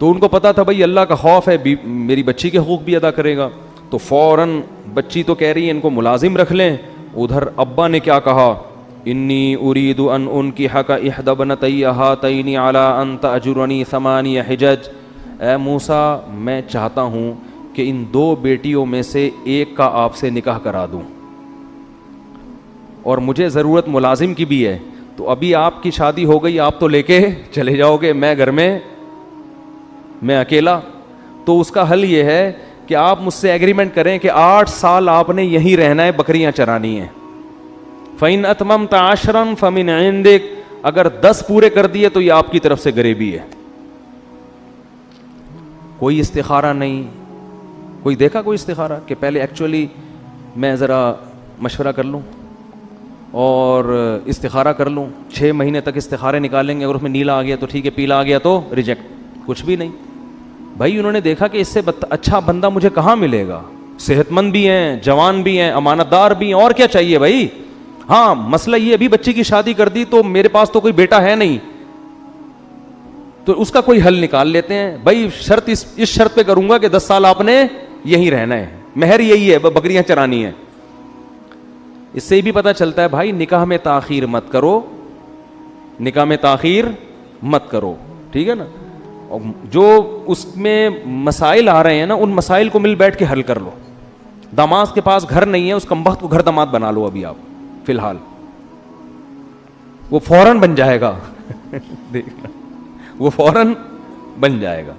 ان کو پتا تھا بھائی اللہ کا خوف ہے, میری بچی کے حقوق بھی ادا کرے گا. تو فوراً بچی تو کہہ رہی ہے ان کو ملازم رکھ لیں. ادھر ابا نے کیا کہا, انی ارید ان انکحک احدی ابنتی ہاتین علی ان تأجرنی 8 حجج. اے موسیٰ میں چاہتا ہوں کہ ان 2 بیٹیوں میں سے ایک کا آپ سے نکاح کرا دوں, اور مجھے ضرورت ملازم کی بھی ہے. تو ابھی آپ کی شادی ہو گئی, آپ تو لے کے چلے جاؤ گے, میں گھر میں اکیلا. تو اس کا حل یہ ہے کہ آپ مجھ سے ایگریمنٹ کریں کہ 8 سال آپ نے یہیں رہنا ہے, بکریاں چرانی ہیں. فَإِنْ أَتْمَمْتَ عَشْرًا فَمِنْ عِنْدِكَ, اگر 10 پورے کر دیے تو یہ آپ کی طرف سے غریبی ہے. کوئی استخارہ نہیں, کوئی دیکھا کوئی استخارہ کہ پہلے ایکچولی میں ذرا مشورہ کر لوں. اور استخارہ کر لوں, 6 مہینے تک استخارے نکالیں گے, اگر اس میں نیلا آ گیا تو ٹھیک ہے, پیلا آ گیا تو ریجیکٹ, کچھ بھی نہیں. بھائی انہوں نے دیکھا کہ اس سے اچھا بندہ مجھے کہاں ملے گا, صحت مند بھی ہیں, جوان بھی ہیں, امانت دار بھی ہیں, اور کیا چاہیے بھائی. ہاں مسئلہ یہ, ابھی بچی کی شادی کر دی تو میرے پاس تو کوئی بیٹا ہے نہیں, تو اس کا کوئی حل نکال لیتے ہیں. بھائی شرط اس شرط پہ کروں گا کہ 10 سال آپ نے یہیں رہنا ہے, مہر یہی ہے, بکریاں چرانی ہیں. اس سے بھی پتہ چلتا ہے بھائی نکاح میں تاخیر مت کرو, نکاح میں تاخیر مت کرو, ٹھیک ہے نا. اور جو اس میں مسائل آ رہے ہیں نا, ان مسائل کو مل بیٹھ کے حل کر لو. داماد کے پاس گھر نہیں ہے, اس کمبخت کو گھر داماد بنا لو ابھی آپ فی الحال, وہ فوراً بن جائے گا دیکھنا, وہ فوراً بن جائے گا.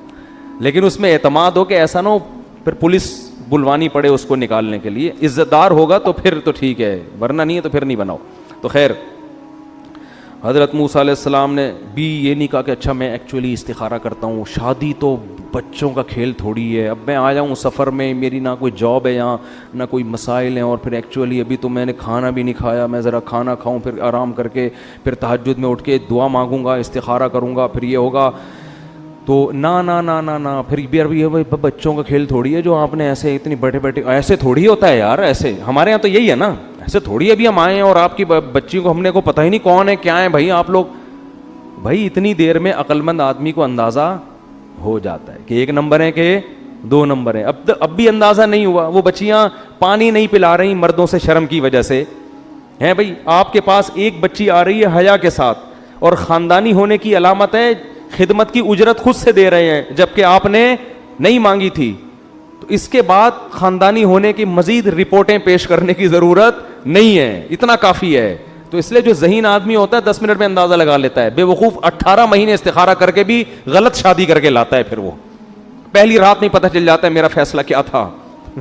لیکن اس میں اعتماد ہو کہ ایسا نہ ہو پھر پولیس بلوانی پڑے اس کو نکالنے کے لیے. عزت دار ہوگا تو پھر تو ٹھیک ہے, ورنہ نہیں ہے تو پھر نہیں بناؤ. تو خیر حضرت موسیٰ علیہ السلام نے بھی یہ نہیں کہا کہ اچھا میں ایکچولی استخارہ کرتا ہوں, شادی تو بچوں کا کھیل تھوڑی ہے, اب میں آ جاؤں سفر میں, میری نہ کوئی جاب ہے یہاں نہ کوئی مسائل ہیں, اور پھر ایکچولی ابھی تو میں نے کھانا بھی نہیں کھایا, میں ذرا کھانا کھاؤں پھر آرام کر کے پھر تہجد میں اٹھ کے دعا مانگوں گا, استخارہ کروں گا, پھر یہ ہوگا. تو نہ پھر بھی بچوں کا کھیل تھوڑی ہے جو آپ نے ایسے اتنی بیٹھے ایسے تھوڑی ہوتا ہے یار, ایسے ہمارے یہاں تو یہی ہے نا, ایسے تھوڑی ابھی ہم آئے ہیں اور آپ کی بچی کو ہم نے کو پتہ ہی نہیں کون ہے کیا ہے. بھائی آپ لوگ, بھائی اتنی دیر میں عقل مند آدمی کو اندازہ ہو جاتا ہے کہ 1 نمبر ہے کہ 2 نمبر ہے. اب بھی اندازہ نہیں ہوا, وہ بچیاں پانی نہیں پلا رہی مردوں سے شرم کی وجہ سے ہیں. بھائی آپ کے پاس ایک بچی آ رہی ہے حیا کے ساتھ, اور خاندانی ہونے کی علامت ہے خدمت کی اجرت خود سے دے رہے ہیں جبکہ آپ نے نہیں مانگی تھی, تو اس کے بعد خاندانی ہونے کی مزید رپورٹیں پیش کرنے کی ضرورت نہیں ہے, اتنا کافی ہے. تو اس لیے جو ذہین آدمی ہوتا ہے 10 منٹ میں اندازہ لگا لیتا ہے, بے وقوف 18 مہینے استخارہ کر کے بھی غلط شادی کر کے لاتا ہے, پھر وہ پہلی رات نہیں پتہ چل جاتا ہے میرا فیصلہ کیا تھا,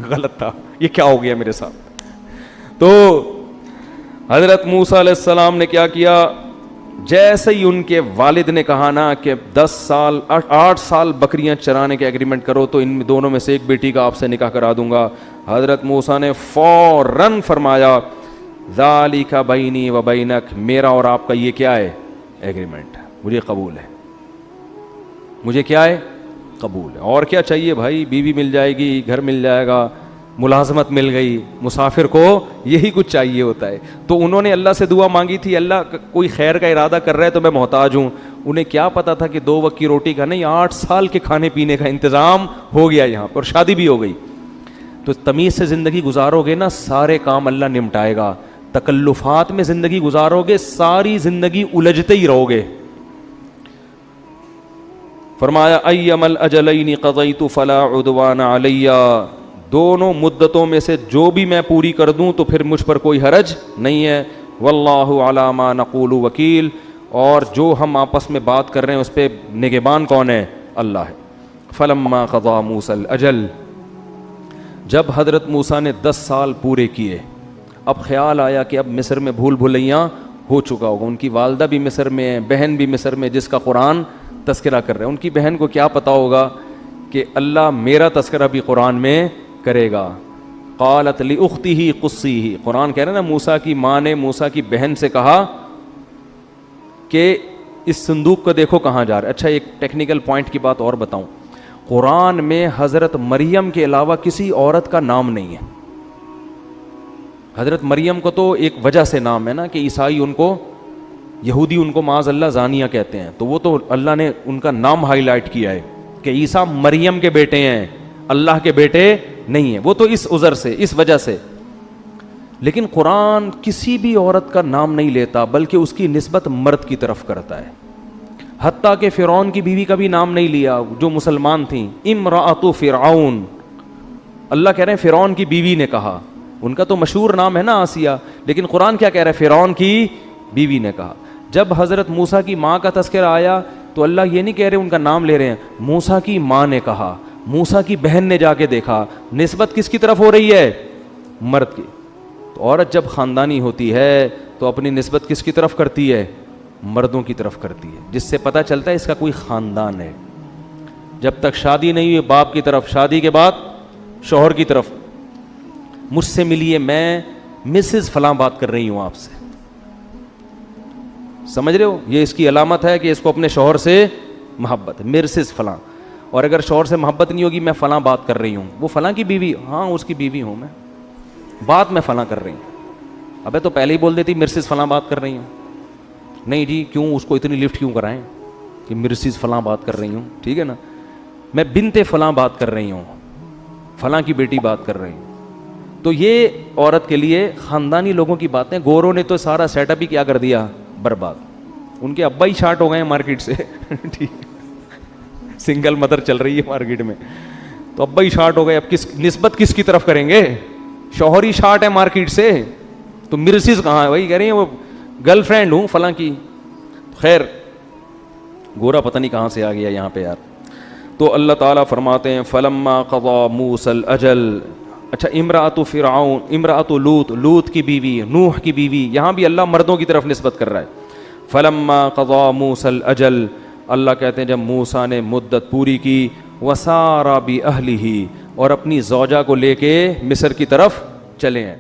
غلط تھا, یہ کیا ہو گیا میرے ساتھ. تو حضرت موسیٰ علیہ السلام نے کیا کیا, جیسے ہی ان کے والد نے کہا نا کہ 8 سال بکریاں چرانے کے ایگریمنٹ کرو تو ان دونوں میں سے ایک بیٹی کا آپ سے نکاح کرا دوں گا, حضرت موسیٰ نے فوراً فرمایا ذالک بینی و بینک, میرا اور آپ کا یہ کیا ہے ایگریمنٹ, مجھے قبول ہے, مجھے کیا ہے قبول ہے. اور کیا چاہیے بھائی, بیوی مل جائے گی, گھر مل جائے گا, ملازمت مل گئی, مسافر کو یہی کچھ چاہیے ہوتا ہے. تو انہوں نے اللہ سے دعا مانگی تھی, اللہ کوئی خیر کا ارادہ کر رہا ہے تو میں محتاج ہوں. انہیں کیا پتا تھا کہ 2 وقت کی روٹی کا نہیں, 8 سال کے کھانے پینے کا انتظام ہو گیا یہاں پر, شادی بھی ہو گئی. تو تمیز سے زندگی گزارو گے نا, سارے کام اللہ نمٹائے گا. تکلفات میں زندگی گزارو گے, ساری زندگی الجھتے ہی رہو گے. فرمایا ایم الاجلین قضیت فلا عدوان علی, دونوں مدتوں میں سے جو بھی میں پوری کر دوں تو پھر مجھ پر کوئی حرج نہیں ہے. واللہ علی ما نقول وکیل, اور جو ہم آپس میں بات کر رہے ہیں اس پہ نگہبان کون ہے, اللہ ہے. فلما قضا موسیٰ الاجل, جب حضرت موسیٰ نے 10 سال پورے کیے, اب خیال آیا کہ اب مصر میں بھول بھلیاں ہو چکا ہوگا. ان کی والدہ بھی مصر میں ہے, بہن بھی مصر میں, جس کا قرآن تذکرہ کر رہے ہیں. ان کی بہن کو کیا پتا ہوگا کہ اللہ میرا تذکرہ بھی قرآن میں کرے گا. قالت لاختہ قصیہ, قرآن کہہ رہے ہیں نا, موسیٰ کی ماں نے موسیٰ کی بہن سے کہا کہ اس صندوق کو دیکھو کہاں جا رہا ہے. اچھا ایک ٹیکنیکل پوائنٹ کی بات اور بتاؤں, قرآن میں حضرت مریم کے علاوہ کسی عورت کا نام نہیں ہے. حضرت مریم کو تو ایک وجہ سے نام ہے نا کہ عیسائی ان کو, یہودی ان کو معاذ اللہ زانیہ کہتے ہیں, تو وہ تو اللہ نے ان کا نام ہائی لائٹ کیا ہے کہ عیسیٰ مریم کے بیٹے ہیں, اللہ کے بیٹے نہیں ہیں. وہ تو اس عذر سے, اس وجہ سے. لیکن قرآن کسی بھی عورت کا نام نہیں لیتا بلکہ اس کی نسبت مرد کی طرف کرتا ہے. حتیٰ کہ فرعون کی بیوی کا بھی نام نہیں لیا جو مسلمان تھیں, امرأۃ فرعون. اللہ کہہ رہے ہیں فرعون کی بیوی نے کہا, ان کا تو مشہور نام ہے نا آسیہ, لیکن قرآن کیا کہہ رہا ہے, فرعون کی بیوی نے کہا. جب حضرت موسیٰ کی ماں کا تذکرہ آیا تو اللہ یہ نہیں کہہ رہے ان کا نام لے رہے ہیں, موسیٰ کی ماں نے کہا, موسیٰ کی بہن نے جا کے دیکھا. نسبت کس کی طرف ہو رہی ہے, مرد کی. تو عورت جب خاندانی ہوتی ہے تو اپنی نسبت کس کی طرف کرتی ہے, مردوں کی طرف کرتی ہے, جس سے پتہ چلتا ہے اس کا کوئی خاندان ہے. جب تک شادی نہیں ہوئی باپ کی طرف, شادی کے بعد شوہر کی طرف, مجھ سے ملیے, میں مسز فلاں بات کر رہی ہوں آپ سے, سمجھ رہے ہو؟ یہ اس کی علامت ہے کہ اس کو اپنے شوہر سے محبت ہے، مرسز فلاں. اور اگر شوہر سے محبت نہیں ہوگی، میں فلاں بات کر رہی ہوں، وہ فلاں کی بیوی، ہاں اس کی بیوی ہوں میں، بات میں فلاں کر رہی ہوں. ابے تو پہلے ہی بول دیتی مرسز فلاں بات کر رہی ہوں. نہیں جی، کیوں اس کو اتنی لفٹ کیوں کرائیں کہ مرسز فلاں بات کر رہی ہوں؟ ٹھیک ہے نا، میں بنت فلاں بات کر رہی ہوں، فلاں کی بیٹی بات کر رہی ہوں. تو یہ عورت کے لیے خاندانی لوگوں کی باتیں. گوروں نے تو سارا سیٹ اپ ہی کیا کر دیا، برباد. ان کے ابا ہی شارٹ ہو گئے ہیں مارکیٹ سے. ٹھیک، سنگل مدر چل رہی ہے مارکیٹ میں، تو ابا ہی شارٹ ہو گئے. اب نسبت کس کی طرف کریں گے؟ شوہر ہی شارٹ ہے مارکیٹ سے، تو مرسز کہاں ہے؟ وہی کہہ رہی ہیں وہ گرل فرینڈ ہوں فلاں کی. خیر، گورا پتہ نہیں کہاں سے آ گیا یہاں پہ یار. تو اللہ تعالیٰ فرماتے ہیں فلما قضا موسیٰ الاجل. اچھا، امرأۃ فرعون، امرأۃ لوط، لوط کی بیوی، نوح کی بیوی، یہاں بھی اللہ مردوں کی طرف نسبت کر رہا ہے. فلما قضا موسیٰ الاجل، اللہ کہتے ہیں جب موسیٰ نے مدت پوری کی، وسارا بأہلہ، اور اپنی زوجہ کو لے کے مصر کی طرف چلے ہیں.